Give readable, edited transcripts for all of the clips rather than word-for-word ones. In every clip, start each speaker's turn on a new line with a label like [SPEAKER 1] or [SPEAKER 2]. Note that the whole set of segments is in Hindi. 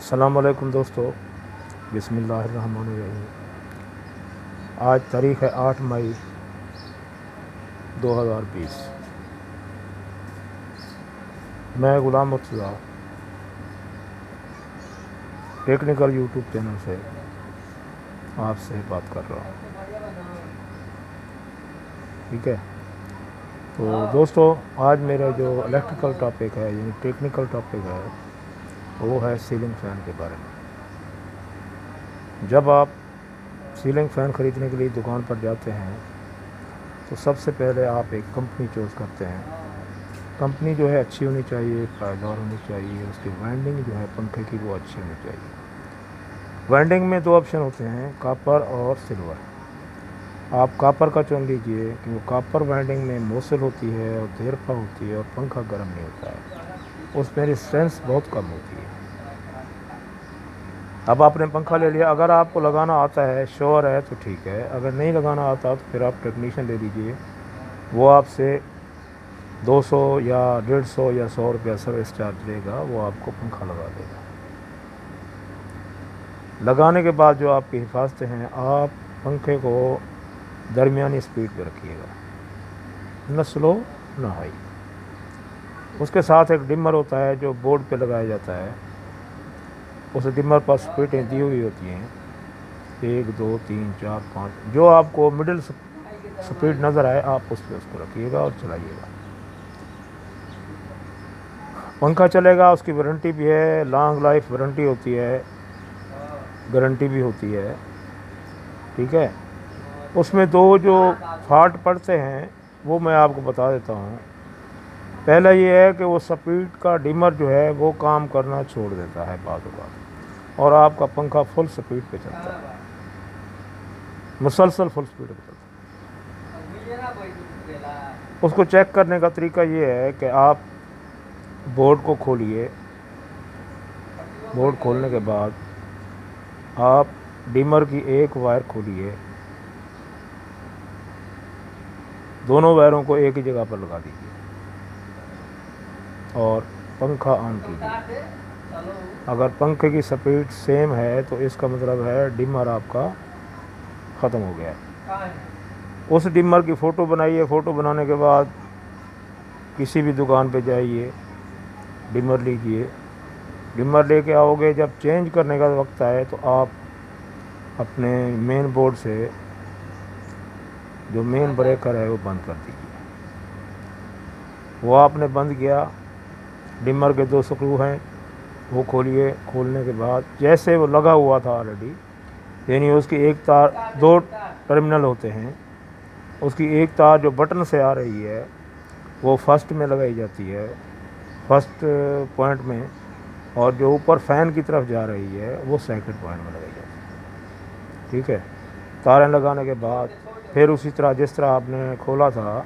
[SPEAKER 1] अस्सलाम वालेकुम दोस्तों, बिस्मिल्लाहिर्रहमानिर्रहीम। आज तारीख़ है 8 मई 2020। मैं गुलाम मुर्तज़ा टेक्निकल यूट्यूब चैनल से आपसे बात कर रहा हूँ। ठीक है, तो दोस्तों आज मेरा जो इलेक्ट्रिकल टॉपिक है यानी टेक्निकल टॉपिक है वो है सीलिंग फ़ैन के बारे में। जब आप सीलिंग फ़ैन ख़रीदने के लिए दुकान पर जाते हैं तो सबसे पहले आप एक कंपनी चूज़ करते हैं। कंपनी जो है अच्छी होनी चाहिए, पायदार होनी चाहिए, उसकी वाइंडिंग जो है पंखे की वो अच्छी होनी चाहिए। वाइंडिंग में दो ऑप्शन होते हैं, कॉपर और सिल्वर। आप कॉपर का चुन लीजिए क्योंकि कॉपर वाइंडिंग में मोसल होती है और देरपा होती है और पंखा गर्म नहीं होता है, उसमें रेजिस्टेंस बहुत कम होती है। अब आपने पंखा ले लिया, अगर आपको लगाना आता है, श्योर है तो ठीक है, अगर नहीं लगाना आता तो फिर आप टेक्नीशियन ले लीजिए। वो आपसे 200 या 150 या 100 रुपया सर्विस चार्ज लेगा, वो आपको पंखा लगा देगा। लगाने के बाद जो आपकी हिफाजतें हैं, आप पंखे को दरमियानी स्पीड पे रखिएगा, न स्लो न हाई। उसके साथ एक डिमर होता है जो बोर्ड पे लगाया जाता है, उस डिमर पर स्पीडें दी हुई होती हैं 1 2 3 4 5, जो आपको मिडिल स्पीड नज़र आए आप उस पर उसको रखिएगा और चलाइएगा। पंखा चलेगा, उसकी वारंटी भी है, लॉन्ग लाइफ वारंटी होती है, गारंटी भी होती है। ठीक है, उसमें दो जो फॉल्ट पड़ते हैं वो मैं आपको बता देता हूँ। पहला ये है कि वो स्पीड का डिमर जो है वो काम करना छोड़ देता है बाद और आपका पंखा फुल स्पीड पे चलता है, मुसलसल फुल स्पीड पे चलता है। उसको चेक करने का तरीका ये है कि आप बोर्ड को खोलिए। बोर्ड खोलने के बाद आप डिमर की एक वायर खोलिए, दोनों वायरों को एक ही जगह पर लगा दीजिए और पंखा ऑन कीजिए। अगर पंखे की स्पीड सेम है तो इसका मतलब है डिमर आपका ख़त्म हो गया है। उस डिमर की फ़ोटो बनाइए। फ़ोटो बनाने के बाद किसी भी दुकान पे जाइए, डिमर लीजिए। डिमर लेके आओगे, जब चेंज करने का वक्त आए तो आप अपने मेन बोर्ड से जो मेन ब्रेकर है वो बंद कर दीजिए। वो आपने बंद किया, डिमर के 2 स्क्रू हैं वो खोलिए। खोलने के बाद जैसे वो लगा हुआ था ऑलरेडी, यानी उसकी एक तार, 2 टर्मिनल होते हैं, उसकी एक तार जो बटन से आ रही है वो फर्स्ट में लगाई जाती है, फर्स्ट पॉइंट में, और जो ऊपर फ़ैन की तरफ जा रही है वो सेकंड पॉइंट में लगाई जाती है। ठीक है, तारें लगाने के बाद फिर उसी तरह जिस तरह आपने खोला था,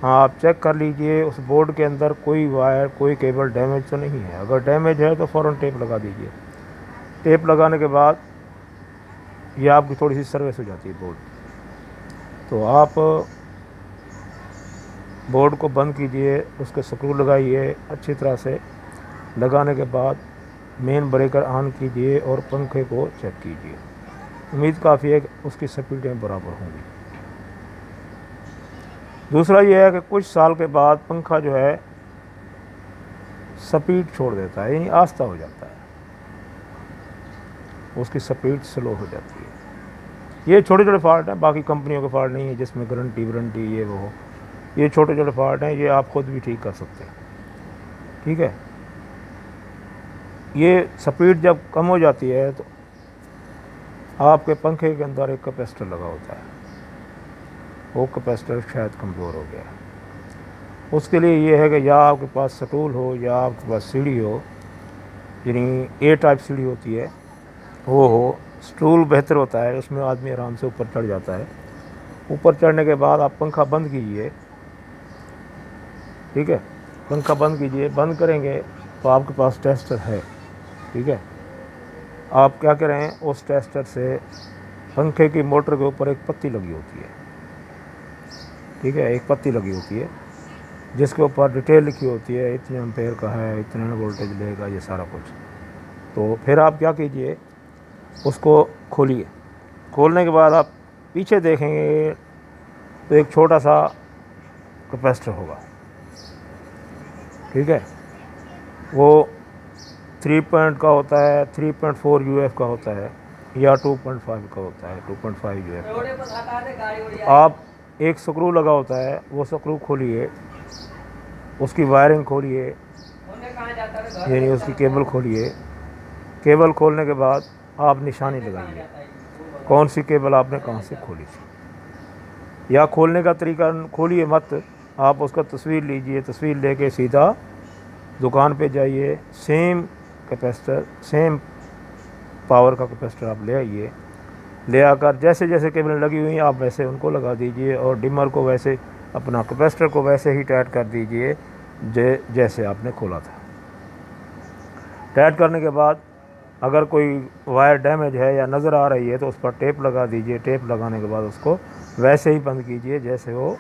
[SPEAKER 1] हाँ आप चेक कर लीजिए उस बोर्ड के अंदर कोई वायर, कोई केबल डैमेज तो नहीं है। अगर डैमेज है तो फ़ौरन टेप लगा दीजिए। टेप लगाने के बाद ये आपकी थोड़ी सी सर्विस हो जाती है बोर्ड। तो आप बोर्ड को बंद कीजिए, उसके स्क्रू लगाइए अच्छी तरह से। लगाने के बाद मेन ब्रेकर ऑन कीजिए और पंखे को चेक कीजिए। उम्मीद काफ़ी है कि उसकी स्पीडें बराबर होंगी। दूसरा ये है कि कुछ साल के बाद पंखा जो है स्पीड छोड़ देता है, यानी आस्ता हो जाता है, उसकी स्पीड स्लो हो जाती है। ये छोटे छोटे फॉल्ट हैं, बाकी कंपनियों के फॉल्ट नहीं है जिसमें गारंटी वारंटी ये वो। ये छोटे छोटे फॉल्ट हैं, ये आप खुद भी ठीक कर सकते हैं। ठीक है, ये स्पीड जब कम हो जाती है तो आपके पंखे के अंदर एक कैपेसिटर लगा होता है, वो कैपेसिटर शायद कमज़ोर हो गया। उसके लिए ये है कि या आपके पास स्टूल हो या आपके पास सीढ़ी हो, यानी ए टाइप सीढ़ी होती है वो हो। स्टूल बेहतर होता है, उसमें आदमी आराम से ऊपर चढ़ जाता है। ऊपर चढ़ने के बाद आप पंखा बंद कीजिए। ठीक है, पंखा बंद कीजिए। बंद करेंगे तो आपके पास टेस्टर है। ठीक है, आप क्या करें, उस टेस्टर से पंखे की मोटर के ऊपर एक पत्ती लगी होती है। ठीक है, एक पत्ती लगी होती है जिसके ऊपर डिटेल लिखी होती है, इतने एम्पेयर का है, इतने वोल्टेज लेगा, ये सारा कुछ। तो फिर आप क्या कीजिए, उसको खोलिए। खोलने के बाद आप पीछे देखेंगे तो एक छोटा सा कैपेसिटर होगा, ठीक है। वो 3 पॉइंट का होता है, 3.4 यूएफ का होता है या 2.5 का होता है, 2.5 यूएफ का। आप एक स्क्रू लगा होता है, वो स्क्रू खोलिए, उसकी वायरिंग खोलिए, यानी उसकी केबल खोलिए। केबल खोलने के बाद आप निशानी लगाइए कौन सी केबल आपने कहाँ से खोली थी। या खोलने का तरीका खोलिए मत, आप उसका तस्वीर लीजिए, तस्वीर लेके सीधा दुकान पे जाइए, सेम कैपेसिटर, सेम पावर का कैपेसिटर आप ले आइए। ले आकर जैसे जैसे केबल लगी हुई हैं आप वैसे उनको लगा दीजिए, और डिमर को वैसे, अपना कैपेसिटर को वैसे ही टाइट कर दीजिए जैसे आपने खोला था। टाइट करने के बाद अगर कोई वायर डैमेज है या नज़र आ रही है तो उस पर टेप लगा दीजिए। टेप लगाने के बाद उसको वैसे ही बंद कीजिए जैसे वो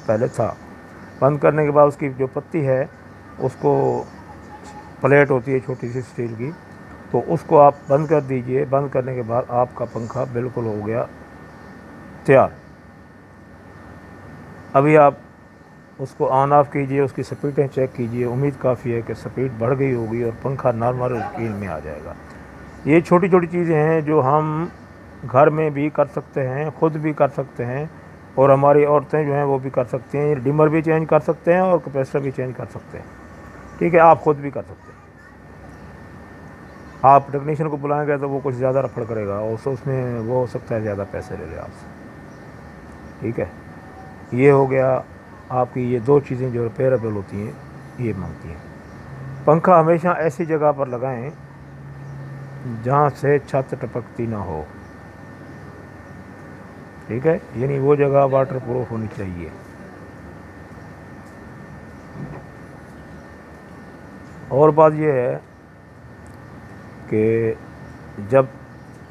[SPEAKER 1] पहले था। बंद करने के बाद उसकी जो पत्ती है, उसको प्लेट होती है छोटी सी स्टील की, तो उसको आप बंद कर दीजिए। बंद करने के बाद आपका पंखा बिल्कुल हो गया तैयार। अभी आप उसको ऑन ऑफ कीजिए, उसकी स्पीडें चेक कीजिए। उम्मीद काफ़ी है कि स्पीड बढ़ गई होगी और पंखा नॉर्मल स्पीड में आ जाएगा। ये छोटी छोटी चीज़ें हैं जो हम घर में भी कर सकते हैं, ख़ुद भी कर सकते हैं, और हमारी औरतें जो हैं वो भी कर सकती हैं। डिमर भी चेंज कर सकते हैं और कैपेसिटर भी चेंज कर सकते हैं, ठीक है। आप ख़ुद भी कर सकते हैं। आप टेक्नीशियन को बुलाएंगे तो वो कुछ ज़्यादा रफड़ करेगा और उसमें वो हो सकता है ज़्यादा पैसे ले ले आपसे, ठीक है। ये हो गया आपकी ये 2 चीज़ें जो रिपेयरेबल होती हैं, ये मांगती हैं। पंखा हमेशा ऐसी जगह पर लगाएं जहाँ से छत टपकती ना हो, ठीक है, यानी वो जगह वाटर प्रूफ होनी चाहिए। और बात ये है कि जब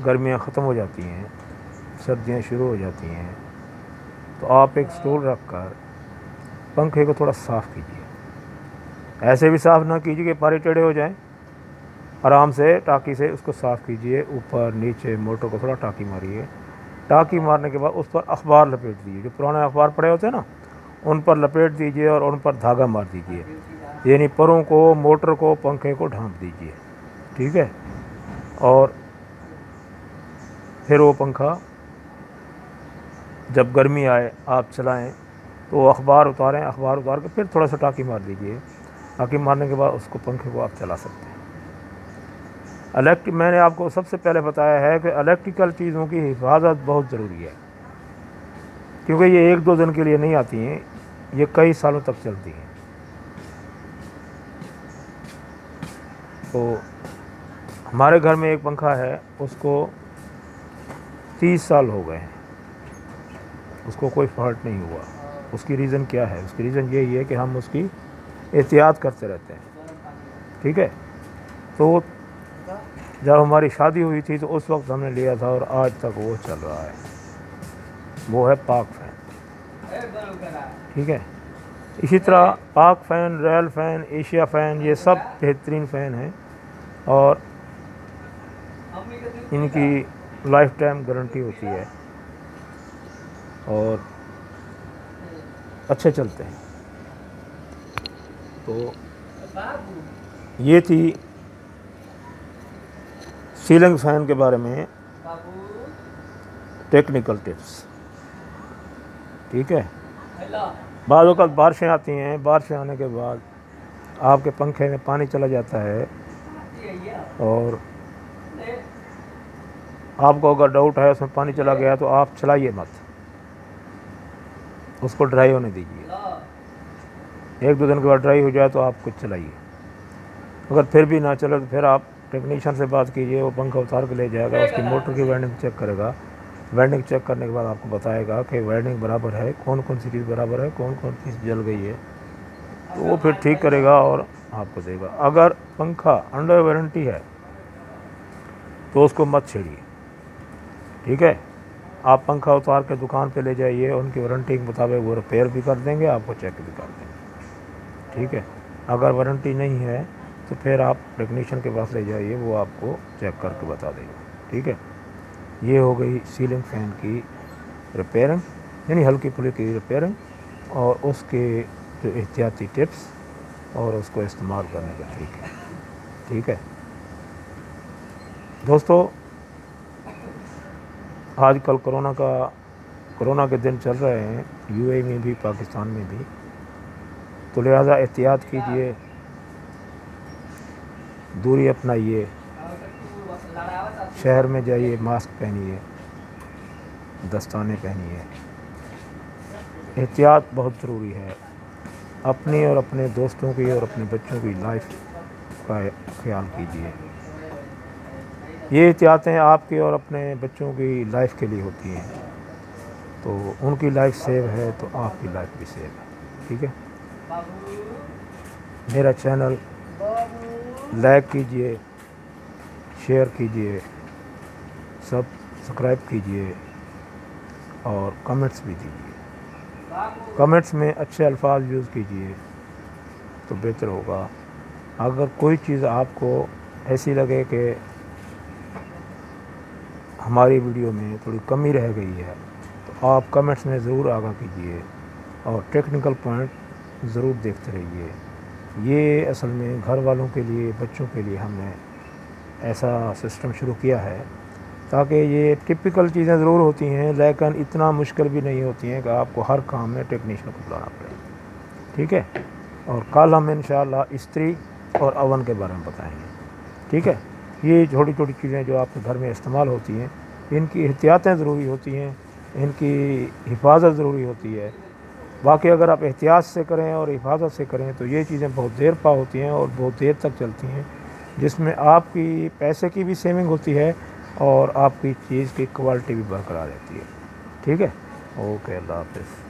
[SPEAKER 1] गर्मियाँ ख़त्म हो जाती हैं, सर्दियाँ शुरू हो जाती हैं, तो आप एक स्टूल रख कर पंखे को थोड़ा साफ़ कीजिए। ऐसे भी साफ़ ना कीजिए कि पारे टेढ़े हो जाएं, आराम से टाँकी से उसको साफ़ कीजिए। ऊपर नीचे मोटर को थोड़ा टाँकी मारिए। टाँकी मारने के बाद उस पर अखबार लपेट दीजिए, जो पुराने अखबार पड़े होते हैं ना, उन पर लपेट दीजिए और उन पर धागा मार दीजिए, यानी परों को, मोटर को, पंखे को ढांप दीजिए, ठीक है। और फिर वो पंखा जब गर्मी आए आप चलाएं तो अखबार उतारें, अखबार उतार के फिर थोड़ा सा टाँकी मार दीजिए। टाँकी मारने के बाद उसको, पंखे को आप चला सकते हैं। मैंने आपको सबसे पहले बताया है कि इलेक्ट्रिकल चीज़ों की हिफाजत बहुत ज़रूरी है, क्योंकि ये 1-2 दिन के लिए नहीं आती हैं, ये कई सालों तक चलती हैं। तो हमारे घर में एक पंखा है, उसको 30 साल हो गए हैं, उसको कोई फॉल्ट नहीं हुआ। उसकी रीज़न क्या है? उसकी रीज़न यही है कि हम उसकी एहतियात करते रहते हैं, ठीक है। तो जब हमारी शादी हुई थी तो उस वक्त हमने लिया था और आज तक वो चल रहा है, वो है पाक फ़ैन, ठीक है। इसी तरह पाक fan, royal fan, Asia fan, ये सब बेहतरीन फ़ैन हैं और इनकी लाइफ टाइम गारंटी होती है और अच्छे चलते हैं। तो ये थी सीलिंग फ़ैन के बारे में टेक्निकल टिप्स, ठीक है। बाद वक़्त बारिशें आती हैं, बारिशें आने के बाद आपके पंखे में पानी चला जाता है और आपको अगर डाउट है उसमें पानी चला गया तो आप चलाइए मत, उसको ड्राई होने दीजिए। 1-2 दिन के बाद ड्राई हो जाए तो आप कुछ चलाइए। अगर फिर भी ना चले तो फिर आप टेक्नीशियन से बात कीजिए, वो पंखा उतार के ले जाएगा, उसकी मोटर की वायरिंग चेक करेगा। वायरिंग चेक करने के बाद आपको बताएगा कि वायरिंग बराबर है, कौन कौन सी चीज़ बराबर है, कौन कौन चीज़ जल गई है, तो वो फिर ठीक करेगा और आपको देगा। अगर पंखा अंडर वारंटी है तो उसको मत छेड़िए, ठीक है। आप पंखा उतार के दुकान पे ले जाइए, उनकी वारंटी के मुताबिक वो रिपेयर भी कर देंगे, आपको चेक भी कर देंगे, ठीक है। अगर वारंटी नहीं है तो फिर आप टेक्नीशियन के पास ले जाइए, वो आपको चेक करके बता देंगे। ठीक है, ये हो गई सीलिंग फ़ैन की रिपेयरिंग, यानी हल्की फुल्की रिपेयरिंग और उसके जो एहतियाती टिप्स और उसको इस्तेमाल करने का तरीका। ठीक है दोस्तों, आजकल कोरोना के दिन चल रहे हैं यूएई में भी, पाकिस्तान में भी, तो लिहाजा एहतियात कीजिए, दूरी अपनाइए, शहर में जाइए मास्क पहनिए, दस्ताने पहनिए। एहतियात बहुत ज़रूरी है, अपनी और अपने दोस्तों की और अपने बच्चों की लाइफ का ख्याल कीजिए। ये एहतियातें आपके और अपने बच्चों की लाइफ के लिए होती हैं, तो उनकी लाइफ सेव है तो आपकी लाइफ भी सेव है। ठीक है, मेरा चैनल लाइक कीजिए, शेयर कीजिए, सब्सक्राइब कीजिए और कमेंट्स भी दीजिए। कमेंट्स में अच्छे अल्फाज यूज़ कीजिए तो बेहतर होगा। अगर कोई चीज़ आपको ऐसी लगे कि हमारी वीडियो में थोड़ी कमी रह गई है तो आप कमेंट्स में ज़रूर आगाह कीजिए और टेक्निकल पॉइंट ज़रूर देखते रहिए। ये असल में घर वालों के लिए, बच्चों के लिए हमने ऐसा सिस्टम शुरू किया है ताकि ये टिपिकल चीज़ें ज़रूर होती हैं लेकिन इतना मुश्किल भी नहीं होती हैं कि आपको हर काम में टेक्नीशियन को बुलाना पड़े। ठीक है, और कल हम इंशाअल्लाह इस्त्री और अवन के बारे में बताएंगे। ठीक है, ये छोटी छोटी चीज़ें जो आपके घर में इस्तेमाल होती हैं, इनकी एहतियातें ज़रूरी होती हैं, इनकी हिफाजत ज़रूरी होती है। बाकी अगर आप एहतियात से करें और हिफाजत से करें तो ये चीज़ें बहुत देर पा होती हैं और बहुत देर तक चलती हैं, जिसमें आपकी पैसे की भी सेविंग होती है और आपकी चीज़ की क्वालिटी भी बरकरार रहती है। ठीक है, ओके, अल्लाह हाफ़िज़।